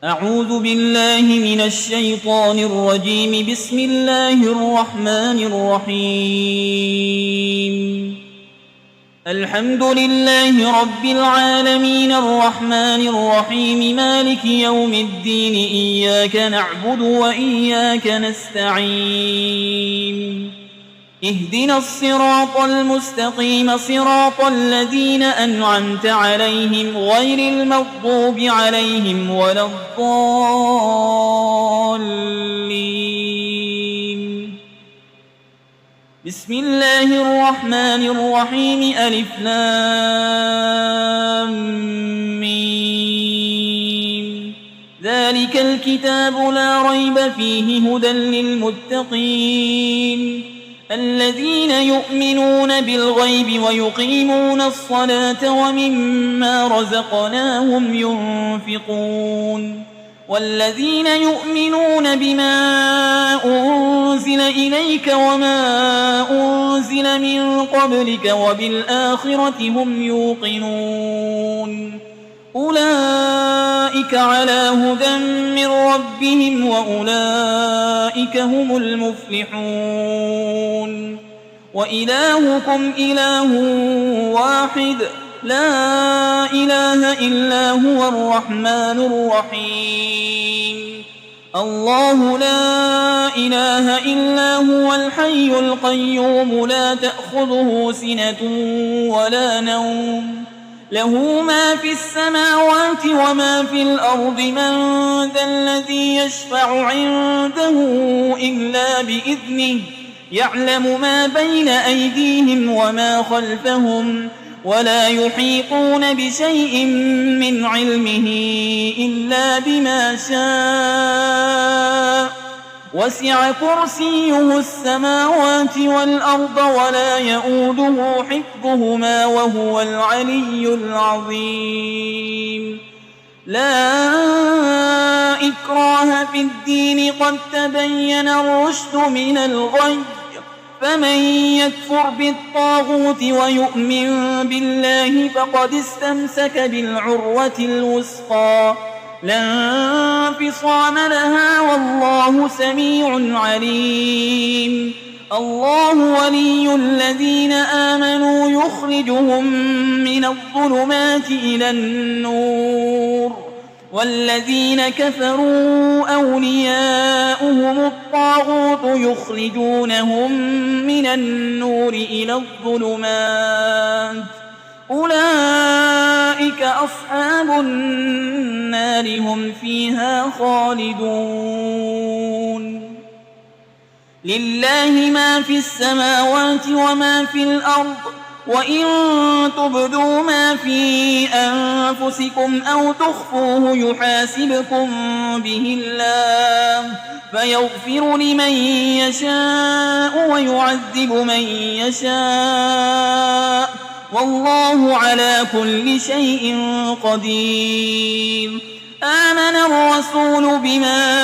أعوذ بالله من الشيطان الرجيم. بسم الله الرحمن الرحيم. الحمد لله رب العالمين الرحمن الرحيم مالك يوم الدين. إياك نعبد وإياك نستعين. اهدنا الصراط المستقيم صراط الذين أنعمت عليهم غير المغضوب عليهم ولا الضالين. بسم الله الرحمن الرحيم. ألف لام ميم. ذلك الكتاب لا ريب فيه هدى للمتقين الذين يؤمنون بالغيب ويقيمون الصلاة ومما رزقناهم ينفقون والذين يؤمنون بما أنزل إليك وما أنزل من قبلك وبالآخرة هم يوقنون أولئك على هدى من ربهم وأولئك هم المفلحون. وإلهكم إله واحد لا إله إلا هو الرحمن الرحيم. الله لا إله إلا هو الحي القيوم لا تأخذه سنة ولا نوم له ما في السماوات وما في الأرض. من ذا الذي يشفع عنده إلا بإذنه يعلم ما بين أيديهم وما خلفهم ولا يحيطون بشيء من علمه إلا بما شاء. وسع كرسيه السماوات والأرض ولا يؤوده حفظهما وهو العلي العظيم. لا إكراه في الدين قد تبين الرشد من الغي. فمن يكفر بالطاغوت ويؤمن بالله فقد استمسك بالعروة الوثقى لا انفصام لها والله سميع عليم. الله ولي الذين آمنوا يخرجهم من الظلمات إلى النور والذين كفروا أولياؤهم الطاغوت يخرجونهم من النور إلى الظلمات. أولئك أصحاب النار هم فيها خالدون. لله ما في السماوات وما في الأرض وإن تبدوا ما في أنفسكم أو تخفوه يحاسبكم به الله فيغفر لمن يشاء ويعذب من يشاء والله على كل شيء قدير. آمن الرسول بما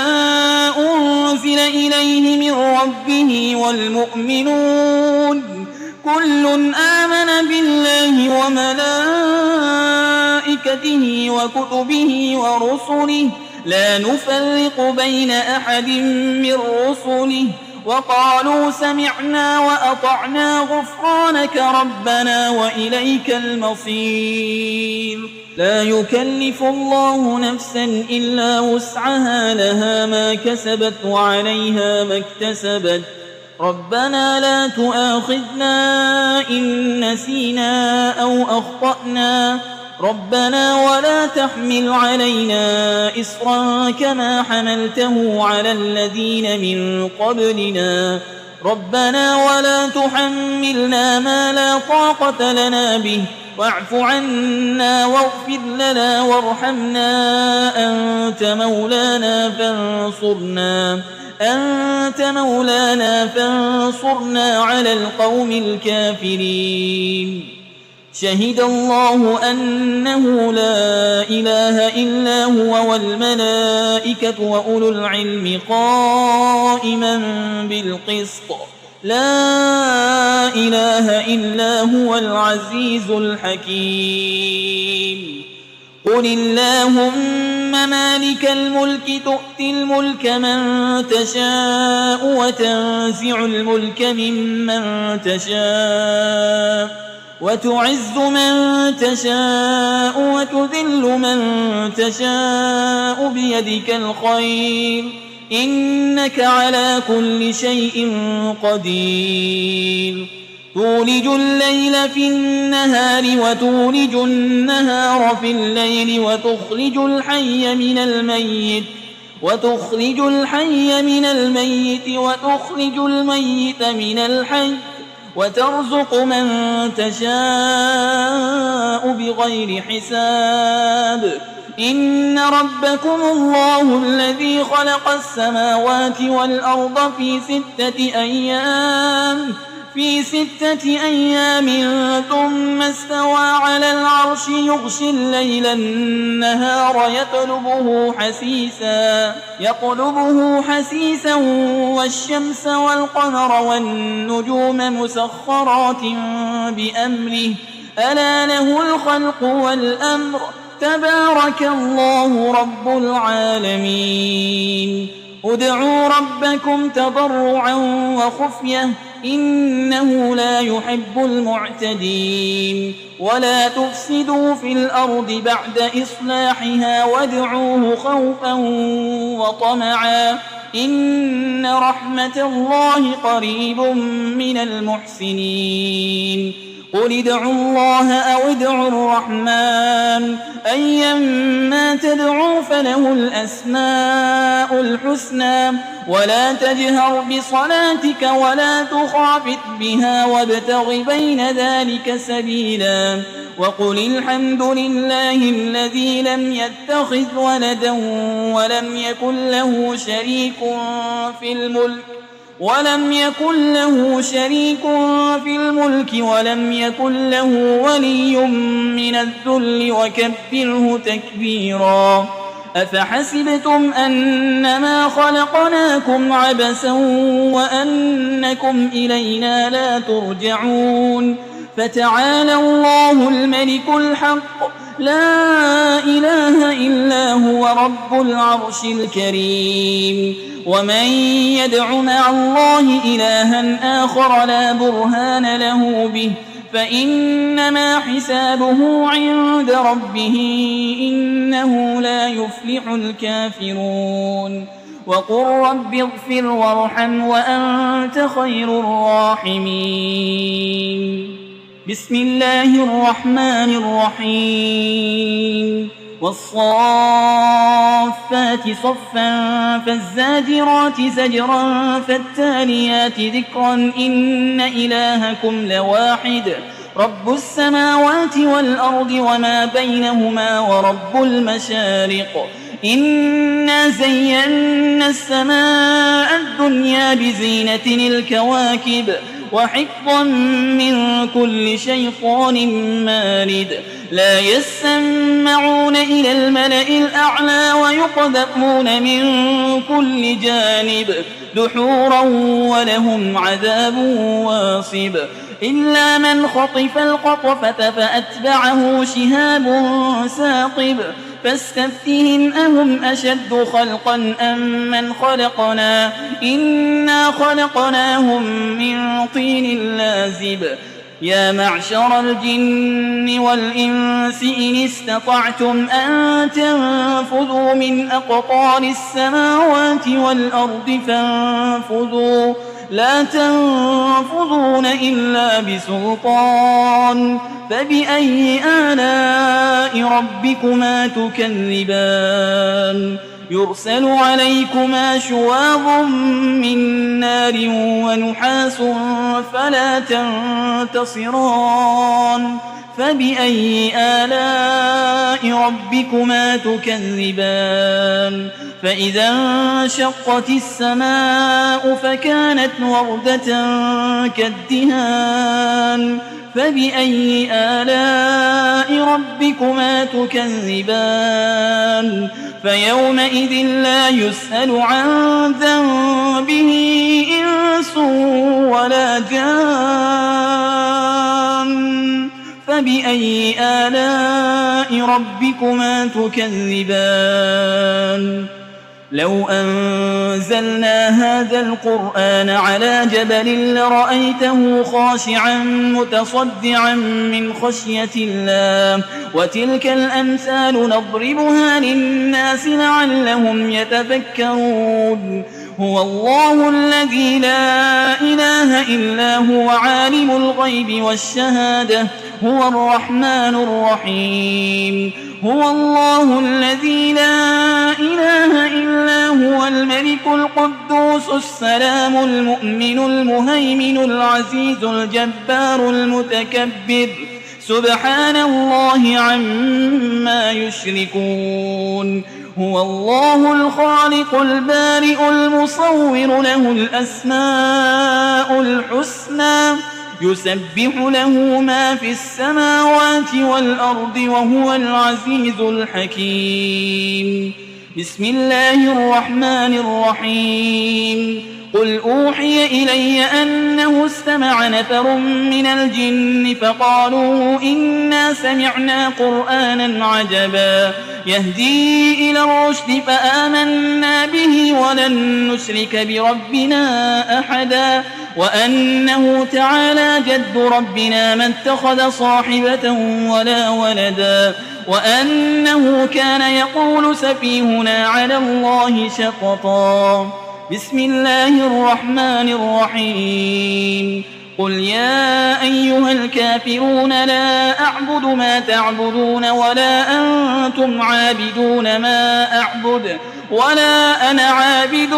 أنزل إليه من ربه والمؤمنون كل آمن بالله وملائكته وكتبه ورسله لا نفرق بين أحد من رسله وقالوا سمعنا وأطعنا غفرانك ربنا وإليك المصير. لا يكلف الله نفسا إلا وسعها لها ما كسبت وعليها ما اكتسبت. ربنا لا تؤاخذنا إن نسينا أو أخطأنا ربنا ولا تحمل علينا إصرا كما حملته على الذين من قبلنا ربنا ولا تحملنا ما لا طاقة لنا به واعف عنا واغفر لنا وارحمنا أنت مولانا فانصرنا على القوم الكافرين. شهد الله أنه لا إله إلا هو والملائكة وأولو العلم قائما بالقسط لا إله إلا هو العزيز الحكيم. قل اللهم مالك الملك تؤتي الملك من تشاء وتنزع الملك ممن تشاء وتعز من تشاء وتذل من تشاء بيدك الخير إنك على كل شيء قدير تولج الليل في النهار وتولج النهار في الليل وتخرج الحي من الميت وتخرج الميت من الحي وترزق من تشاء بغير حساب إن ربكم الله الذي خلق السماوات والأرض في 6 أيام ثم استوى على العرش يغشي الليل النهار يطلبه حسيسا والشمس والقمر والنجوم مسخرات بأمره ألا له الخلق والأمر تبارك الله رب العالمين ادعوا ربكم تضرعا وخفية إنه لا يحب المعتدين ولا تفسدوا في الأرض بعد إصلاحها وادعوه خوفا وطمعا إن رحمة الله قريب من المحسنين قل ادعوا الله أو ادعوا الرحمن أيما تدعوا فله الأسماء الحسنى ولا تجهر بصلاتك ولا تخافت بها وابتغ بين ذلك سبيلا وقل الحمد لله الذي لم يتخذ ولدا ولم يكن له شريك في الملك ولم يكن له ولي من الذل وكبره تكبيرا أفحسبتم أنما خلقناكم عبثا وأنكم إلينا لا ترجعون فتعالى الله الملك الحق لا إله إلا هو رب العرش الكريم ومن يدع مع الله إلها آخر لا برهان له به فإنما حسابه عند ربه إنه لا يفلح الكافرون وقل رب اغفر وارحم وأنت خير الراحمين بسم الله الرحمن الرحيم والصافات صفا فالزاجرات زجرا فالتاليات ذكرا إن إلهكم لواحد رب السماوات والأرض وما بينهما ورب المشارق إنا زينا السماء الدنيا بزينة الكواكب وحفظا من كل شيطان مارد لا يسمعون إلى الملأ الأعلى ويقذفون من كل جانب دحورا ولهم عذاب واصب إلا من خطف الخطفة فأتبعه شهاب ثاقب فاستفتهم أهم أشد خلقا أم من خلقنا إنا خلقناهم من طين لازب يا معشر الجن والإنس إن استطعتم أن تنفذوا من أقطار السماوات والأرض فانفذوا لا تنفذون إلا بسلطان فبأي آلاء ربكما تكذبان يرسل عليكما شواظ من نار ونحاس فلا تنتصران فبأي آلاء ربكما تكذبان فإذا انشقت السماء فكانت وردة كالدهان فبأي آلاء ربكما تكذبان فيومئذ لا يسأل عن ذنبه إنس ولا جان فبأي آلاء ربكما تكذبان لو أنزلنا هذا القرآن على جبل لرأيته خاشعا متصدعا من خشية الله وتلك الأمثال نضربها للناس لعلهم يتفكرون هو الله الذي لا إله إلا هو عالم الغيب والشهادة هو الرحمن الرحيم هو الله الذي لا إله إلا هو الملك القدوس السلام المؤمن المهيمن العزيز الجبار المتكبر سبحان الله عما يشركون هو الله الخالق البارئ المصور له الأسماء الحسنى يسبح له ما في السماوات والأرض وهو العزيز الحكيم بسم الله الرحمن الرحيم قل أوحي إلي أنه استمع نفر من الجن فقالوا إنا سمعنا قرآنا عجبا يهدي إلى الرشد فآمنا به ولن نشرك بربنا أحدا وأنه تعالى جد ربنا ما اتخذ صاحبة ولا ولدا وأنه كان يقول سفيهنا على الله شططا بسم الله الرحمن الرحيم قل يا أيها الكافرون لا أعبد ما تعبدون ولا أنتم عابدون ما أعبد ولا أنا عابد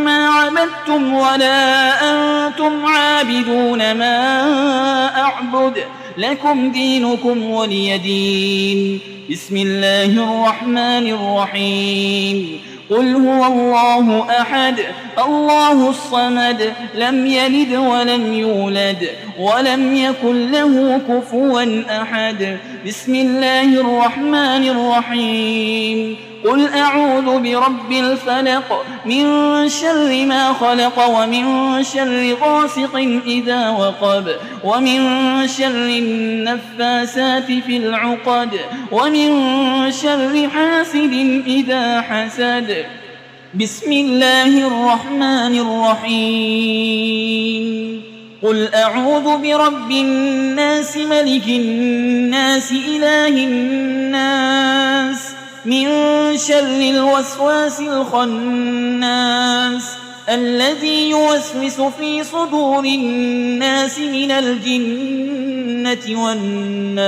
ما عبدتم ولا أنتم عابدون ما أعبد لكم دينكم ولي دين بسم الله الرحمن الرحيم قل هو الله أحد الله الصمد لم يلد ولم يولد ولم يكن له كفوا أحد بسم الله الرحمن الرحيم قل أعوذ برب الفلق من شر ما خلق ومن شر غاسق إذا وقب ومن شر النفاسات في العقد ومن شر حاسد إذا حسد بسم الله الرحمن الرحيم قل أعوذ برب الناس ملك الناس إله الناس من شر الوسواس الخناس الذي يوسوس في صدور الناس من الجنة والناس